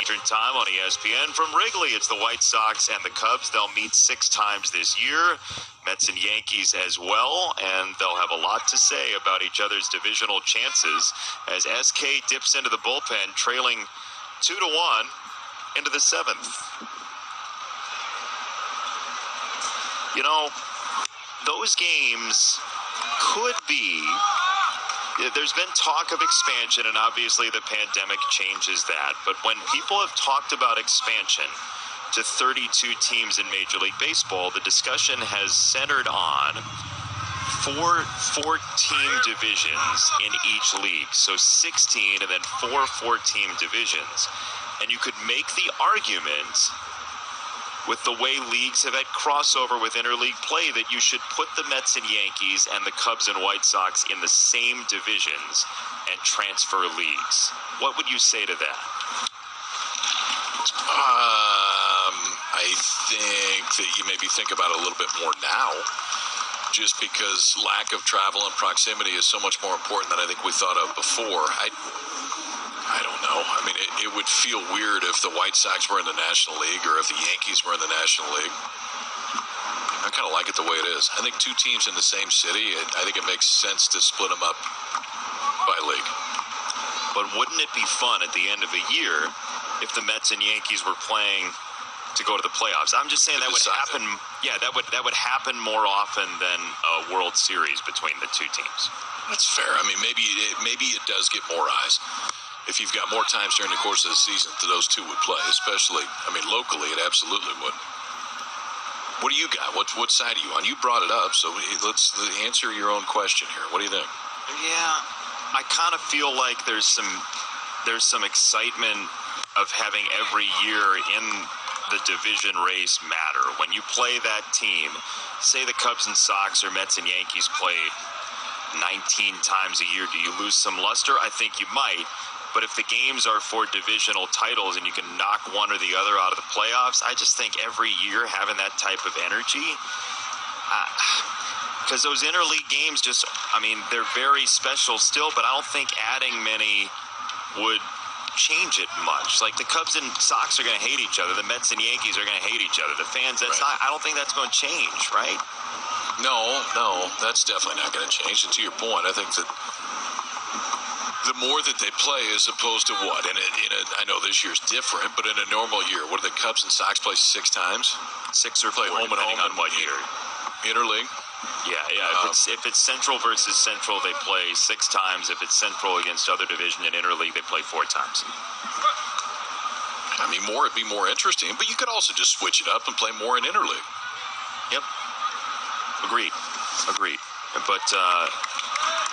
Eastern Time on ESPN. From Wrigley, it's the White Sox and the Cubs. They'll meet 6 times this year. Mets and Yankees as well, and they'll have a lot to say about each other's divisional chances as SK dips into the bullpen, trailing 2-1 into the 7th. You know, those games could be... There's been talk of expansion, and obviously the pandemic changes that. But when people have talked about expansion to 32 teams in Major League Baseball, the discussion has centered on four-team divisions in each league. So 16 and then 4 4-team divisions. And you could make the argument, with the way leagues have had crossover with interleague play, that you should put the Mets and Yankees and the Cubs and White Sox in the same divisions and transfer leagues. What would you say to that? I think that you maybe think about it a little bit more now, just because lack of travel and proximity is so much more important than I think we thought of before. I don't know. I mean, it would feel weird if the White Sox were in the National League or if the Yankees were in the National League. I kind of like it the way it is. I think 2 teams in the same city, I think it makes sense to split them up by league. But wouldn't it be fun at the end of a year if the Mets and Yankees were playing to go to the playoffs? I'm just saying that would happen. Yeah, that would happen more often than a World Series between the 2 teams. That's fair. I mean, maybe it does get more eyes. If you've got more times during the course of the season that those 2 would play, especially, I mean, locally, it absolutely would. What do you got? What side are you on? You brought it up, so let's answer your own question here. What do you think? Yeah, I kind of feel like there's some excitement of having every year in the division race matter. When you play that team, say the Cubs and Sox or Mets and Yankees played 19 times a year, do you lose some luster? I think you might. But if the games are for divisional titles and you can knock one or the other out of the playoffs, I just think every year having that type of energy, because those interleague games just, I mean, they're very special still, but I don't think adding many would change it much. Like the Cubs and Sox are going to hate each other. The Mets and Yankees are going to hate each other. The fans, I don't think that's going to change, right? No, that's definitely not going to change. And to your point, I think that the more that they play as opposed to what? I know this year's different, but in a normal year, what do the Cubs and Sox play 6 times? 6 or 4, play home and home on what year. Interleague? Yeah. If it's Central versus Central, they play 6 times. If it's Central against other division in interleague, they play 4 times. I mean, it'd be more interesting, but you could also just switch it up and play more in interleague. Yep. Agreed. But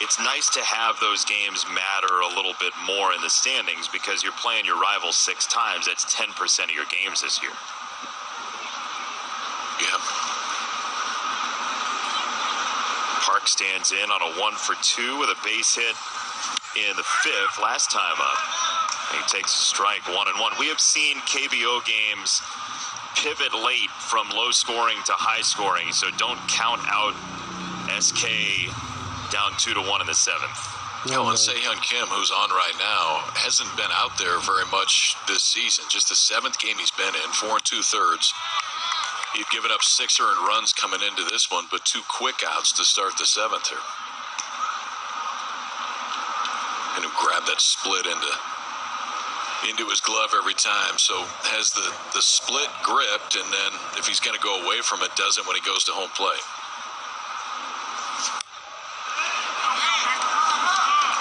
it's nice to have those games matter a little bit more in the standings because you're playing your rivals 6 times. That's 10% of your games this year. Yeah. Park stands in on a 1-for-2 with a base hit in the 5th, last time up. He takes a strike, 1-1. We have seen KBO games pivot late from low scoring to high scoring, so don't count out SK down 2-1 in the 7th. And Se-Hyun Kim, who's on right now, hasn't been out there very much this season. Just the 7th game he's been in, 4 2/3. He'd given up 6 earned runs coming into this one, but 2 quick outs to start the 7th here. And who grabbed that split into his glove every time, so has the split gripped, and then if he's going to go away from it, doesn't when he goes to home plate.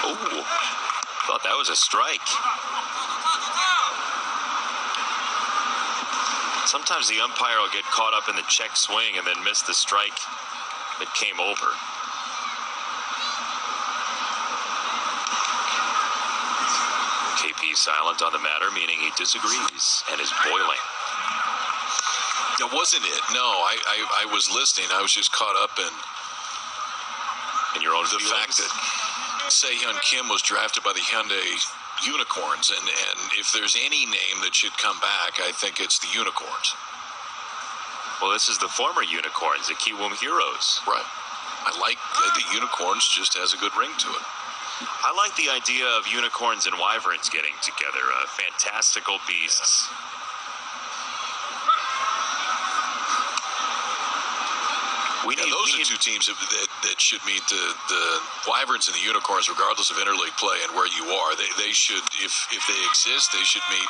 Oh, thought that was a strike. Sometimes the umpire will get caught up in the check swing and then miss the strike that came over. KP silent on the matter, meaning he disagrees and is boiling. That wasn't it. No, I was listening. I was just caught up in your own the feelings? fact that Se-Hyun Kim was drafted by the Hyundai Unicorns, and if there's any name that should come back, I think it's the Unicorns. Well, this is the former Unicorns, the Kiwoom Heroes. Right. I like the Unicorns, just has a good ring to it. I like the idea of unicorns and wyverns getting together. Fantastical beasts. Those are two teams that should meet the Wyverns and the Unicorns, regardless of interleague play and where you are. They should, if they exist, they should meet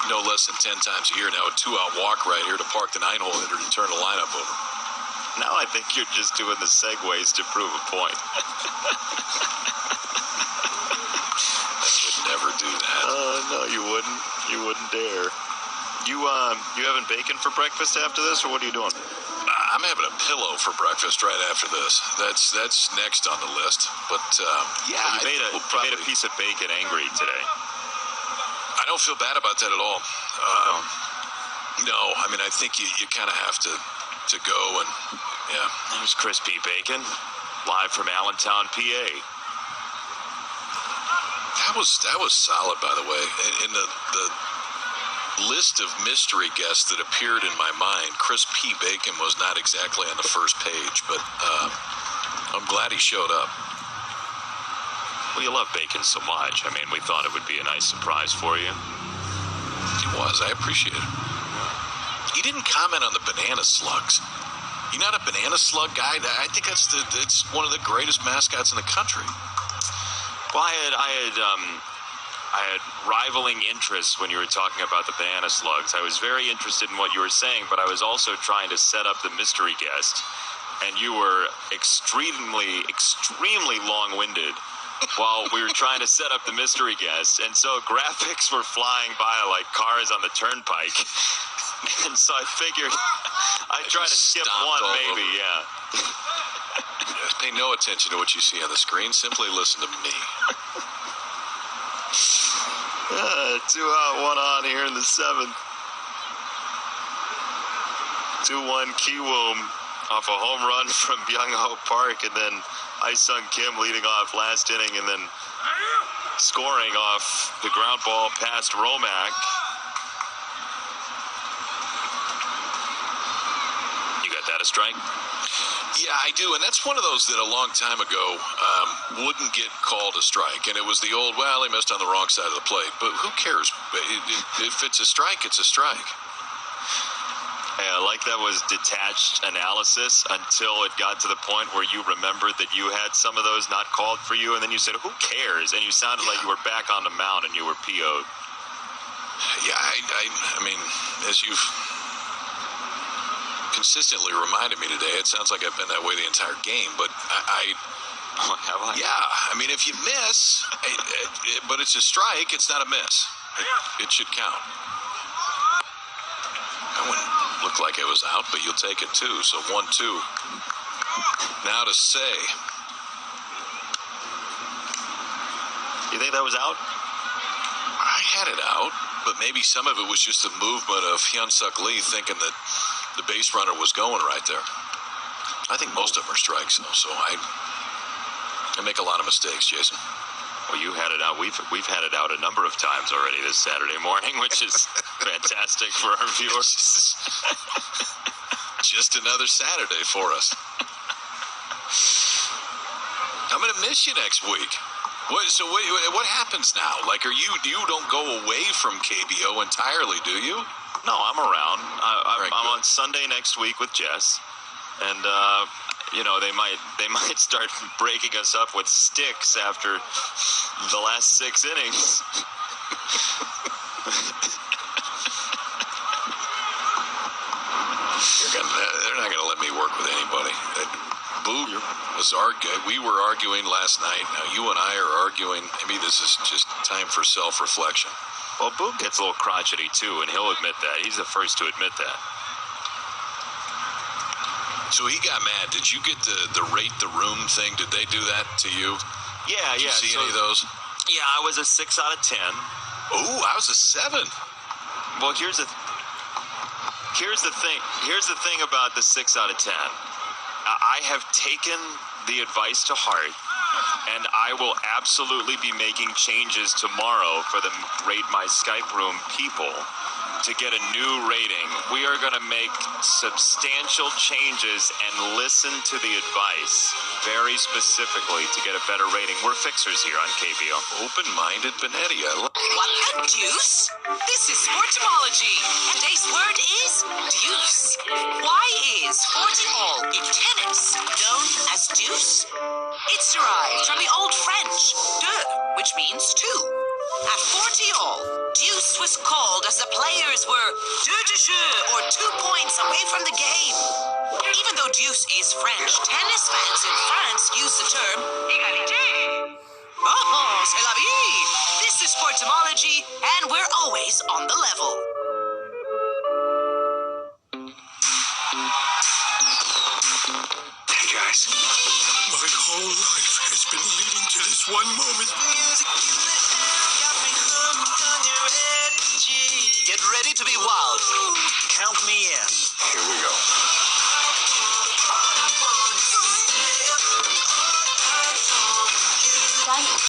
no less than 10 times a year. Now a 2-out walk right here to park the 9-hole hitter to turn the lineup over. Now I think you're just doing the segues to prove a point. I would never do that. No, you wouldn't. You wouldn't dare. You having bacon for breakfast after this, or what are you doing? I'm having a pillow for breakfast right after this. That's next on the list. But you made a piece of bacon angry today. I don't feel bad about that at all. No, I mean I think you kind of have to go and There's crispy bacon, live from Allentown, PA. That was solid, by the way. In the list of mystery guests that appeared in my mind, Chris P. Bacon was not exactly on the first page, but I'm glad he showed up. Well, you love bacon so much. I mean, we thought it would be a nice surprise for you. He was. I appreciate it. He didn't comment on the banana slugs. You're not a banana slug guy? I think it's one of the greatest mascots in the country. Well, I had rivaling interests when you were talking about the banana slugs. I was very interested in what you were saying, but I was also trying to set up the mystery guest, and you were extremely long-winded while we were trying to set up the mystery guest, and so graphics were flying by like cars on the turnpike, and so I figured I'd try to skip one maybe, Pay no attention to what you see on the screen. Simply listen to me. 2 out, 1 on here in the 7th. 2-1 Kiwoom off a home run from Byung-ho Park, and then Aesung Kim leading off last inning, and then scoring off the ground ball past Romack. You got that a strike? Yeah, I do, and that's one of those that a long time ago wouldn't get called a strike, and it was the old, well, he missed on the wrong side of the plate, but who cares? If it's a strike, it's a strike. Yeah, like that was detached analysis until it got to the point where you remembered that you had some of those not called for you, and then you said, who cares? And you sounded like you were back on the mound and you were PO'd. Yeah, I mean, as you've consistently reminded me today, it sounds like I've been that way the entire game, but yeah, I mean, if you miss, but it's a strike, it's not a miss. It should count. That one looked like it was out, but you'll take it too. So 1-2. Now to say. You think that was out? I had it out, but maybe some of it was just the movement of Hyun-Suk Lee thinking that the base runner was going right there. I think most of them are strikes, though, so I make a lot of mistakes, Jason. Well, you had it out. We've had it out a number of times already this Saturday morning, which is fantastic for our viewers. Just another Saturday for us. I'm going to miss you next week. What happens now? Like, you don't go away from KBO entirely, do you? No, I'm around. I'm on Sunday next week with Jess, and they might start breaking us up with sticks after the last 6 innings. They're not going to let me work with anybody. Boog was we were arguing last night. Now you and I are arguing. Maybe this is just time for self-reflection. Well, Boog gets a little crotchety, too, and he'll admit that. He's the first to admit that. So he got mad. Did you get the rate the room thing? Did they do that to you? Yeah, Did you see any of those? Yeah, I was a 6 out of 10. Oh, I was a 7. Well, here's the thing. Here's the thing about the 6 out of 10. I have taken the advice to heart and I will absolutely be making changes tomorrow for the Rate My Skype Room people to get a new rating. We are going to make substantial changes and listen to the advice very specifically to get a better rating. We're fixers here on KBO. Open-minded Benetti. What the deuce? This is Sportimology. Today's word is deuce. Why is 40-all in tennis known as deuce? It's derived from the Old French deux, which means two. At 40-all, deuce was called as the players were deux de jeu, or 2 points away from the game. Even though deuce is French, tennis fans in France use the term égalité. Oh, c'est la vie! This is Sportimology, and we're always on the level.